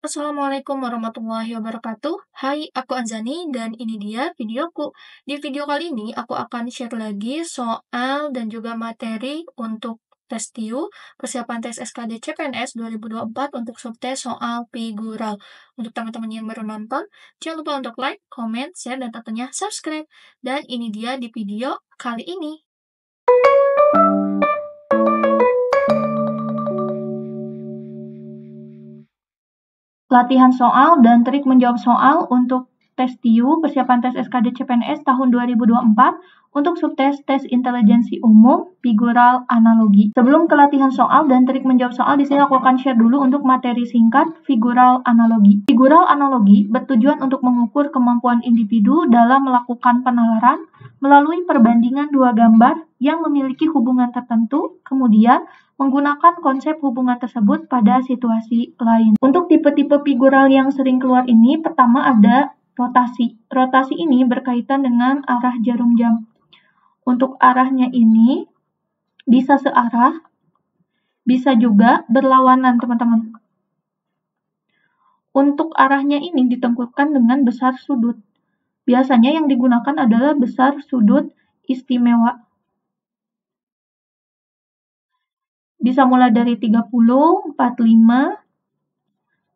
Assalamualaikum warahmatullahi wabarakatuh. Hai, aku Anzani dan ini dia videoku. Di video kali ini aku akan share lagi soal dan juga materi untuk tes TIU, persiapan tes SKD CPNS 2024 untuk subtes soal figural. Untuk teman-teman yang baru nonton, jangan lupa untuk like, comment, share, dan tentunya subscribe. Dan ini dia di video kali ini. Latihan soal dan trik menjawab soal untuk tes TIU, persiapan tes SKD CPNS tahun 2024 untuk subtes tes intelijensi umum, figural, analogi. Sebelum ke latihan soal dan trik menjawab soal, di sini aku akan share dulu untuk materi singkat figural analogi. Figural analogi bertujuan untuk mengukur kemampuan individu dalam melakukan penalaran melalui perbandingan dua gambar yang memiliki hubungan tertentu, kemudian menggunakan konsep hubungan tersebut pada situasi lain. Untuk tipe-tipe figural yang sering keluar ini, pertama ada rotasi. Rotasi ini berkaitan dengan arah jarum jam. Untuk arahnya ini bisa searah, bisa juga berlawanan, teman-teman. Untuk arahnya ini ditentukan dengan besar sudut. Biasanya yang digunakan adalah besar sudut istimewa. Bisa mulai dari 30, 45, 60, 90,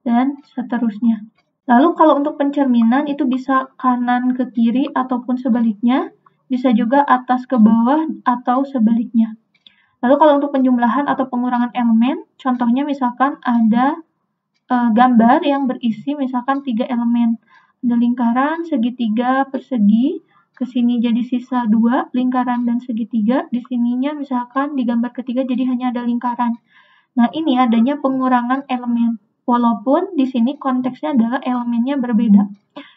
dan seterusnya. Lalu kalau untuk pencerminan itu bisa kanan ke kiri ataupun sebaliknya, bisa juga atas ke bawah atau sebaliknya. Lalu kalau untuk penjumlahan atau pengurangan elemen, contohnya misalkan ada gambar yang berisi misalkan 3 elemen. Ada lingkaran, segitiga, persegi, ke sini jadi sisa 2, lingkaran dan segitiga, di sininya misalkan di gambar ketiga jadi hanya ada lingkaran. Nah, ini adanya pengurangan elemen. Walaupun di sini konteksnya adalah elemennya berbeda.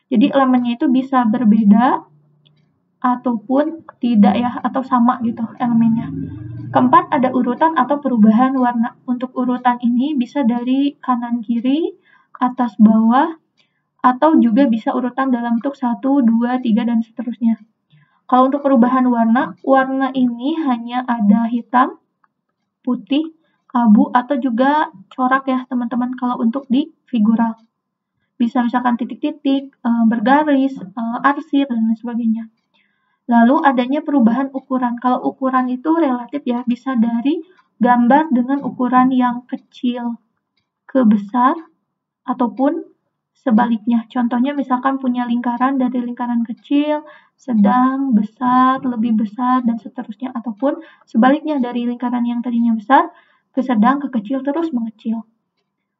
Jadi elemennya itu bisa berbeda ataupun tidak ya, atau sama gitu elemennya. Keempat, ada urutan atau perubahan warna. Untuk urutan ini bisa dari kanan kiri, atas bawah, atau juga bisa urutan dalam bentuk 1, 2, 3, dan seterusnya. Kalau untuk perubahan warna, warna ini hanya ada hitam, putih, abu, atau juga corak ya teman-teman kalau untuk di figural. Bisa misalkan titik-titik, bergaris, arsir, dan lain sebagainya. Lalu adanya perubahan ukuran. Kalau ukuran itu relatif ya, bisa dari gambar dengan ukuran yang kecil ke besar, ataupun sebaliknya. Contohnya misalkan punya lingkaran dari lingkaran kecil, sedang, besar, lebih besar, dan seterusnya. Ataupun sebaliknya dari lingkaran yang tadinya besar, ke sedang, ke kecil, terus mengecil.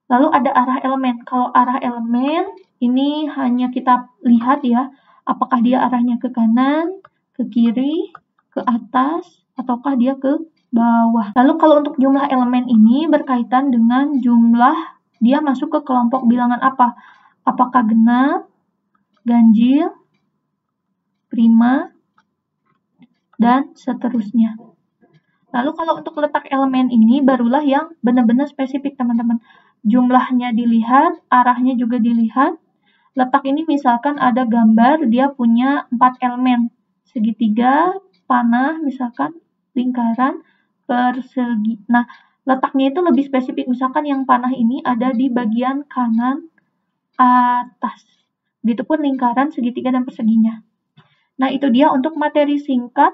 Lalu ada arah elemen. Kalau arah elemen, ini hanya kita lihat ya, apakah dia arahnya ke kanan, ke kiri, ke atas, ataukah dia ke bawah. Lalu kalau untuk jumlah elemen ini berkaitan dengan jumlah dia masuk ke kelompok bilangan apa? Apakah genap, ganjil, prima, dan seterusnya. Lalu kalau untuk letak elemen ini barulah yang benar-benar spesifik teman-teman. Jumlahnya dilihat, arahnya juga dilihat. Letak ini misalkan ada gambar dia punya 4 elemen. Segitiga, panah, misalkan lingkaran, persegi. Nah, letaknya itu lebih spesifik. Misalkan yang panah ini ada di bagian kanan atas. Begitupun lingkaran, segitiga, dan perseginya. Nah, itu dia untuk materi singkat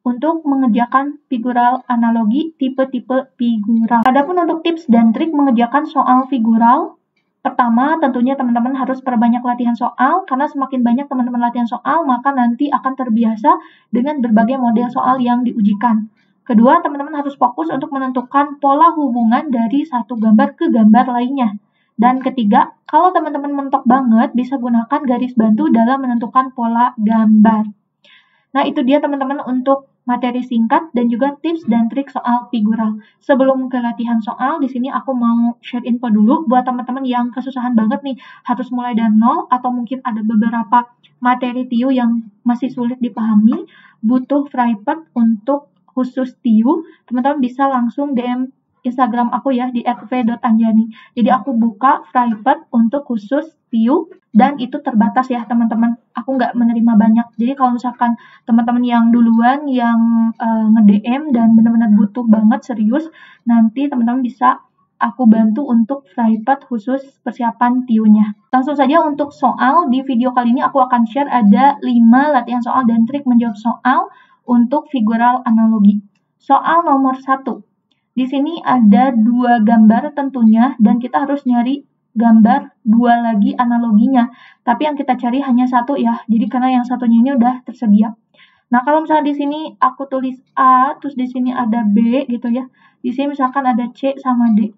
untuk mengerjakan figural analogi tipe-tipe figural. Adapun untuk tips dan trik mengerjakan soal figural, pertama tentunya teman-teman harus perbanyak latihan soal, karena semakin banyak teman-teman latihan soal, maka nanti akan terbiasa dengan berbagai model soal yang diujikan. Kedua, teman-teman harus fokus untuk menentukan pola hubungan dari satu gambar ke gambar lainnya. Dan ketiga, kalau teman-teman mentok banget, bisa gunakan garis bantu dalam menentukan pola gambar. Nah, itu dia teman-teman untuk materi singkat dan juga tips dan trik soal figural. Sebelum ke latihan soal, di sini aku mau share info dulu buat teman-teman yang kesusahan banget nih, harus mulai dari nol, atau mungkin ada beberapa materi TIU yang masih sulit dipahami, butuh private untuk khusus TIU, teman-teman bisa langsung DM Instagram aku ya di @v.anjani. Jadi aku buka private untuk khusus TIU dan itu terbatas ya teman-teman. Aku nggak menerima banyak. Jadi kalau misalkan teman-teman yang duluan yang nge-DM dan benar-benar butuh banget serius, nanti teman-teman bisa aku bantu untuk FlyPad khusus persiapan TIU-nya. Langsung saja untuk soal, di video kali ini aku akan share ada 5 latihan soal dan trik menjawab soal untuk figural analogi. Soal nomor 1. Di sini ada 2 gambar tentunya dan kita harus nyari gambar 2 lagi analoginya. Tapi yang kita cari hanya 1 ya. Jadi karena yang satunya ini udah tersedia. Nah, kalau misalnya di sini aku tulis A, terus di sini ada B gitu ya. Di sini misalkan ada C sama D.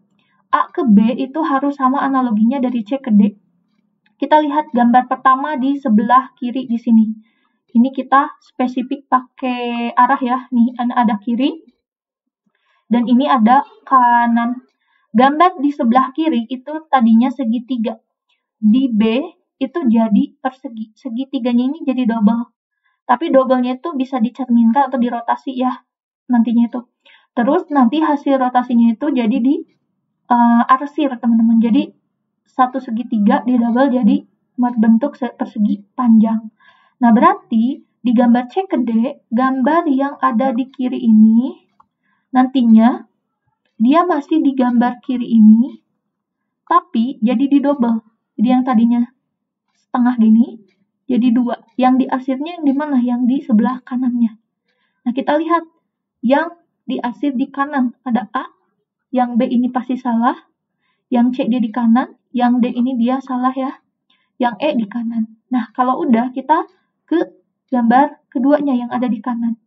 A ke B itu harus sama analoginya dari C ke D. Kita lihat gambar pertama di sebelah kiri di sini. Ini kita spesifik pakai arah ya. Nih ada kiri dan ini ada kanan. Gambar di sebelah kiri itu tadinya segitiga. Di B itu jadi persegi. Segitiganya ini jadi double. Tapi double-nya itu bisa dicerminkan atau dirotasi ya nantinya itu. Terus nanti hasil rotasinya itu jadi di arsir teman-teman. Jadi satu segitiga di double jadi berbentuk persegi panjang. Nah berarti di gambar C ke D, gambar yang ada di kiri ini nantinya dia masih di gambar kiri ini, tapi jadi di double. Jadi yang tadinya setengah gini, jadi 2. Yang diarsirnya yang di mana? Yang di sebelah kanannya. Nah, kita lihat. Yang diarsir di kanan ada A, yang B ini pasti salah, yang C dia di kanan, yang D ini dia salah ya, yang E di kanan. Nah, kalau udah kita ke gambar keduanya yang ada di kanan.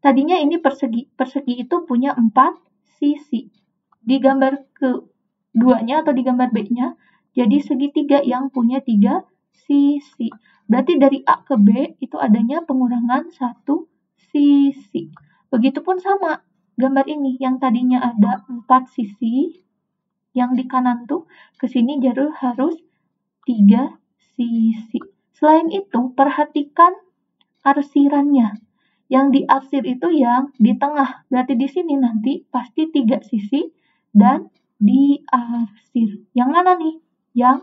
Tadinya ini persegi. Persegi itu punya 4 sisi. Di gambar keduanya atau di gambar B-nya, jadi segitiga yang punya 3 sisi. Berarti dari A ke B itu adanya pengurangan 1 sisi. Begitupun sama gambar ini yang tadinya ada 4 sisi, yang di kanan tuh ke sini harus 3 sisi. Selain itu, perhatikan arsirannya. Yang diarsir itu yang di tengah. Berarti di sini nanti pasti 3 sisi dan diarsir. Yang mana nih? Yang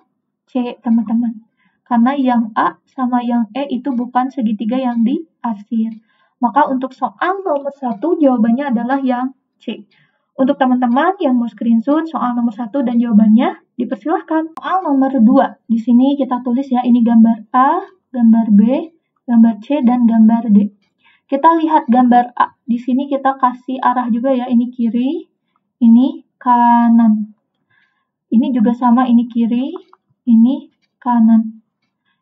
C, teman-teman. Karena yang A sama yang E itu bukan segitiga yang diarsir. Maka untuk soal nomor 1 jawabannya adalah yang C. Untuk teman-teman yang mau screenshot soal nomor 1 dan jawabannya, dipersilahkan. Soal nomor 2. Di sini kita tulis ya, ini gambar A, gambar B, gambar C, dan gambar D. Kita lihat gambar A. Di sini kita kasih arah juga ya, ini kiri, ini kanan. Ini juga sama, ini kiri, ini kanan.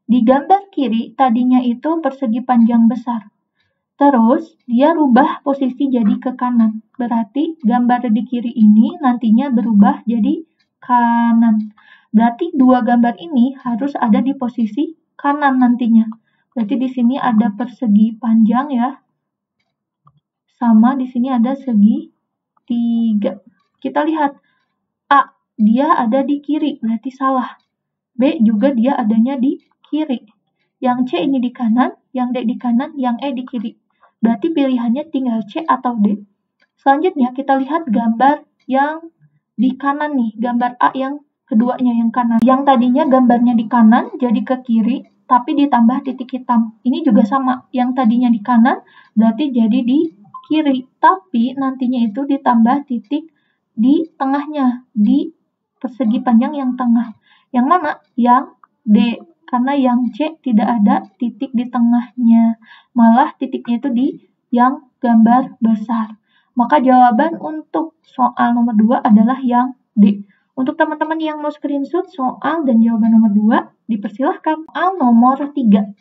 Di gambar kiri, tadinya itu persegi panjang besar. Terus, dia rubah posisi jadi ke kanan. Berarti, gambar di kiri ini nantinya berubah jadi kanan. Berarti, 2 gambar ini harus ada di posisi kanan nantinya. Berarti, di sini ada persegi panjang ya. Sama, di sini ada segi 3. Kita lihat, A, dia ada di kiri, berarti salah. B, juga dia adanya di kiri. Yang C ini di kanan, yang D di kanan, yang E di kiri. Berarti pilihannya tinggal C atau D. Selanjutnya kita lihat gambar yang di kanan nih, gambar A yang keduanya yang kanan. Yang tadinya gambarnya di kanan jadi ke kiri, tapi ditambah titik hitam. Ini juga sama, yang tadinya di kanan berarti jadi di kiri, tapi nantinya itu ditambah titik di tengahnya, di persegi panjang yang tengah. Yang mana? Yang D. Karena yang C tidak ada titik di tengahnya. Malah titiknya itu di yang gambar besar. Maka jawaban untuk soal nomor 2 adalah yang D. Untuk teman-teman yang mau screenshot soal dan jawaban nomor 2, dipersilahkan. Soal nomor 3.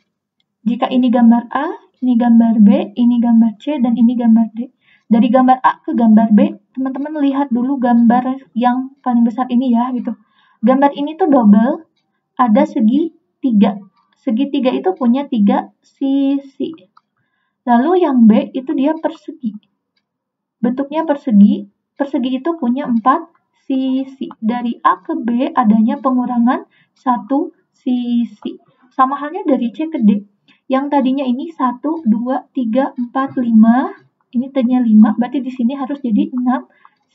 Jika ini gambar A, ini gambar B, ini gambar C, dan ini gambar D. Dari gambar A ke gambar B, teman-teman lihat dulu gambar yang paling besar ini ya, gitu. Gambar ini tuh double, ada segi 3. Segitiga itu punya 3 sisi. Lalu yang B itu dia persegi. Bentuknya persegi. Persegi itu punya 4 sisi. Dari A ke B adanya pengurangan 1 sisi. Sama halnya dari C ke D. Yang tadinya ini 1, 2, 3, 4, 5. Ini tadinya 5, berarti di sini harus jadi 6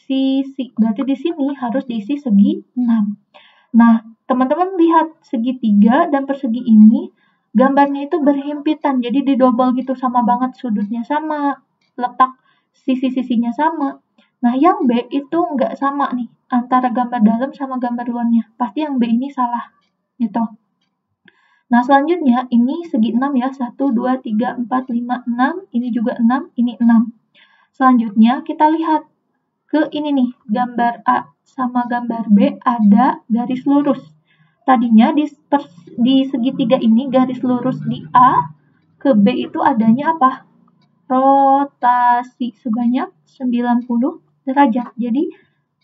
sisi. Berarti di sini harus diisi segi 6. Nah, teman-teman lihat segitiga dan persegi ini, gambarnya itu berhimpitan. Jadi di double gitu, sama banget sudutnya sama, letak sisi-sisinya sama. Nah, yang B itu nggak sama nih. antara gambar dalam sama gambar luarnya. Pasti yang B ini salah, gitu. Nah, selanjutnya ini segi 6 ya. 1, 2, 3, 4, 5, 6. Ini juga 6, ini 6. Selanjutnya kita lihat ke ini nih, gambar A sama gambar B ada garis lurus. Tadinya di segitiga ini garis lurus di A ke B itu adanya apa? Rotasi sebanyak 90 derajat. Jadi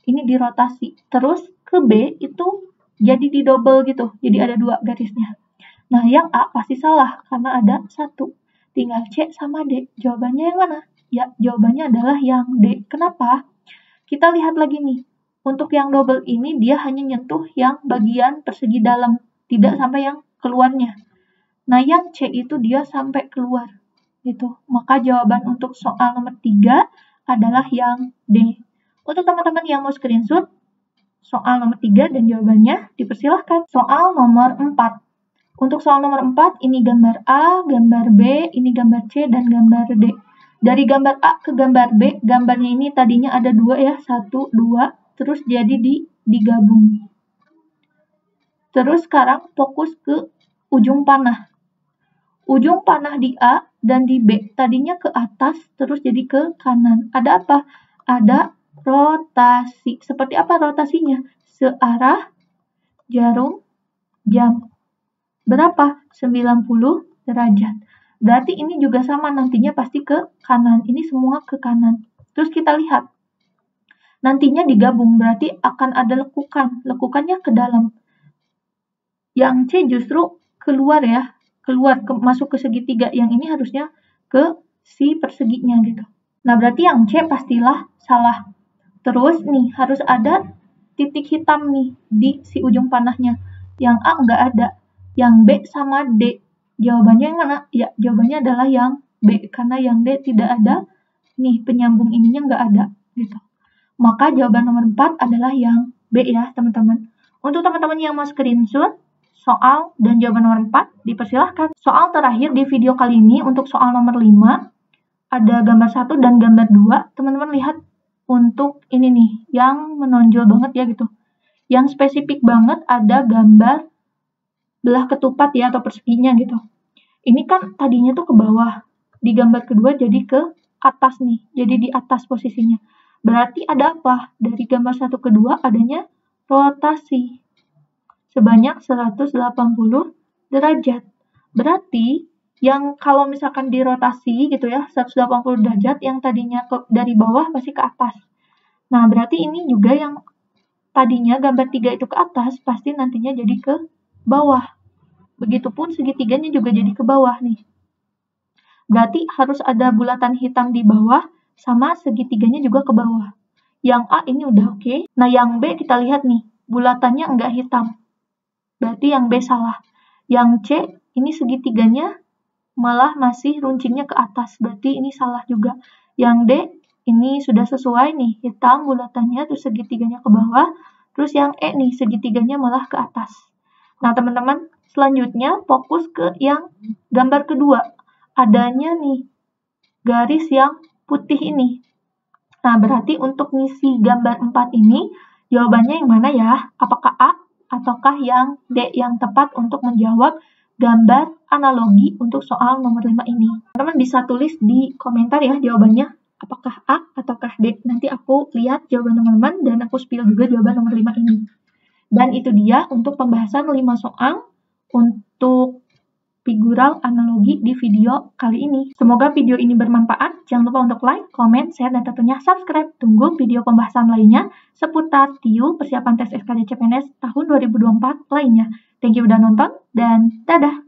ini dirotasi. Terus ke B itu jadi di double gitu. Jadi ada 2 garisnya. Nah, yang A pasti salah karena ada 1. Tinggal C sama D. Jawabannya yang mana? Ya, jawabannya adalah yang D. Kenapa? Kita lihat lagi nih. Untuk yang double ini dia hanya nyentuh yang bagian persegi dalam. Tidak sampai yang keluarnya. Nah, yang C itu dia sampai keluar. Gitu. Maka jawaban untuk soal nomor 3 adalah yang D. Untuk teman-teman yang mau screenshot soal nomor 3 dan jawabannya dipersilahkan. Soal nomor 4. Untuk soal nomor 4, ini gambar A, gambar B, ini gambar C, dan gambar D. Dari gambar A ke gambar B, gambarnya ini tadinya ada 2 ya, 1, 2, terus jadi digabung. Terus sekarang fokus ke ujung panah. Ujung panah di A dan di B, tadinya ke atas, terus jadi ke kanan. Ada apa? Ada rotasi. Seperti apa rotasinya? Searah jarum jam. Berapa? 90 derajat. Berarti ini juga sama, nantinya pasti ke kanan. Ini semua ke kanan. Terus kita lihat. Nantinya digabung, berarti akan ada lekukan. Lekukannya ke dalam. Yang C justru keluar ya. Masuk ke segitiga. Yang ini harusnya ke si perseginya gitu. Nah, berarti yang C pastilah salah. Terus nih, harus ada titik hitam nih di si ujung panahnya. Yang A nggak ada. Yang B sama D. Jawabannya yang mana? Ya, jawabannya adalah yang B. Karena yang D tidak ada. Nih, penyambung ininya nggak ada. Gitu. Maka jawaban nomor 4 adalah yang B ya, teman-teman. Untuk teman-teman yang mau screenshot soal dan jawaban nomor 4, dipersilahkan. Soal terakhir di video kali ini untuk soal nomor 5, ada gambar 1 dan gambar 2. Teman-teman lihat untuk ini nih, yang menonjol banget ya gitu. Yang spesifik banget ada gambar belah ketupat ya atau perseginya gitu. Ini kan tadinya tuh ke bawah. Di gambar kedua jadi ke atas nih. Jadi di atas posisinya. Berarti ada apa? Dari gambar 1 ke 2 adanya rotasi. Sebanyak 180 derajat. Berarti yang kalau misalkan dirotasi gitu ya, 180 derajat yang tadinya dari bawah pasti ke atas. Nah, berarti ini juga yang tadinya gambar 3 itu ke atas, pasti nantinya jadi ke bawah. Begitupun segitiganya juga jadi ke bawah nih. Berarti harus ada bulatan hitam di bawah, sama segitiganya juga ke bawah. Yang A ini udah oke. Nah, yang B kita lihat nih, bulatannya enggak hitam. Berarti yang B salah. Yang C, ini segitiganya malah masih runcingnya ke atas. Berarti ini salah juga. Yang D, ini sudah sesuai nih, hitam bulatannya, terus segitiganya ke bawah. Terus yang E nih, segitiganya malah ke atas. Nah, teman-teman, selanjutnya fokus ke yang gambar kedua. Adanya nih, garis yang putih ini. Nah, berarti untuk ngisi gambar 4 ini, jawabannya yang mana ya? Apakah A ataukah yang D yang tepat untuk menjawab gambar analogi untuk soal nomor 5 ini? Teman-teman bisa tulis di komentar ya jawabannya. Apakah A ataukah D? Nanti aku lihat jawaban teman-teman dan aku spill juga jawaban nomor 5 ini. Dan itu dia untuk pembahasan 5 soal untuk figural analogi di video kali ini. Semoga video ini bermanfaat. Jangan lupa untuk like, comment, share, dan tentunya subscribe. Tunggu video pembahasan lainnya seputar TIU persiapan tes SKD CPNS tahun 2024 lainnya. Thank you udah nonton dan dadah!